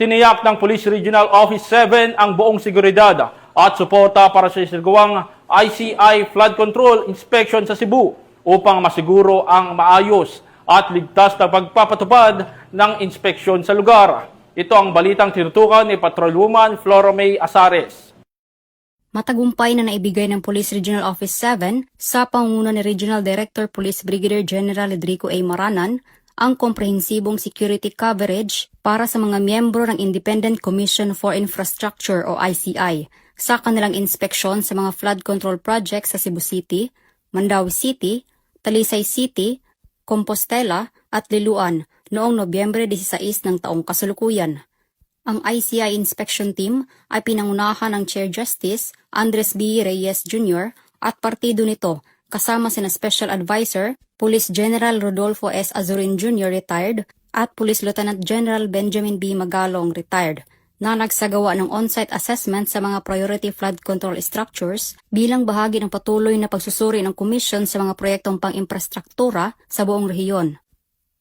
Tiniyak ng Police Regional Office 7 ang buong seguridad at suporta para sa isinagawang ICI Flood Control Inspection sa Cebu upang masiguro ang maayos at ligtas na pagpapatupad ng inspeksyon sa lugar. Ito ang balitang tinutukan ni Patrolwoman Flora May Asares. Matagumpay na naibigay ng Police Regional Office 7 sa pangunguna ni Regional Director Police Brigadier General Edrico A. Maranan ang komprehensibong security coverage para sa mga miyembro ng Independent Commission for Infrastructure o ICI sa kanilang inspeksyon sa mga flood control projects sa Cebu City, Mandaue City, Talisay City, Compostela at Liloan noong Nobyembre 16 ng taong kasalukuyan. Ang ICI Inspection Team ay pinangunahan ng Chair Justice Andres B. Reyes Jr. at partido nito kasama sina Special Advisor, Police General Rodolfo S. Azurin Jr. retired at Police Lieutenant General Benjamin B. Magalong retired na nagsagawa ng on-site assessment sa mga priority flood control structures bilang bahagi ng patuloy na pagsusuri ng komisyon sa mga proyektong pang-infrastruktura sa buong rehiyon.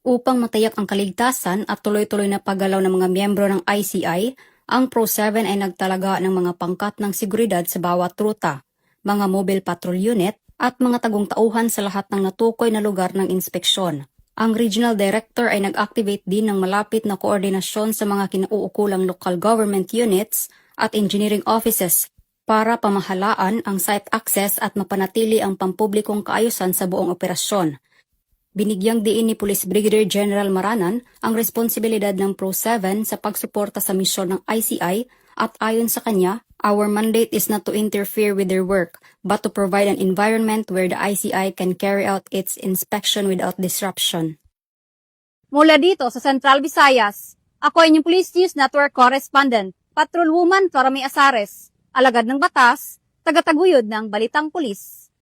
Upang matayak ang kaligtasan at tuloy-tuloy na paggalaw ng mga miyembro ng ICI, ang Pro7 ay nagtalaga ng mga pangkat ng seguridad sa bawat ruta, mga mobile patrol unit at mga tagong tauhan sa lahat ng natukoy na lugar ng inspeksyon. Ang Regional Director ay nag-activate din ng malapit na koordinasyon sa mga kinauukulang local government units at engineering offices para pamahalaan ang site access at mapanatili ang pampublikong kaayusan sa buong operasyon. Binigyang diin ni Police Brigadier General Maranan ang responsibilidad ng Pro7 sa pagsuporta sa misyon ng ICI at ayon sa kanya, our mandate is not to interfere with their work but to provide an environment where the ICI can carry out its inspection without disruption. Mula dito sa Central Visayas, ako ay inyong Police News Network Correspondent, Patrolwoman Flora May Asares, alagad ng batas, tagataguyod ng Balitang Pulis.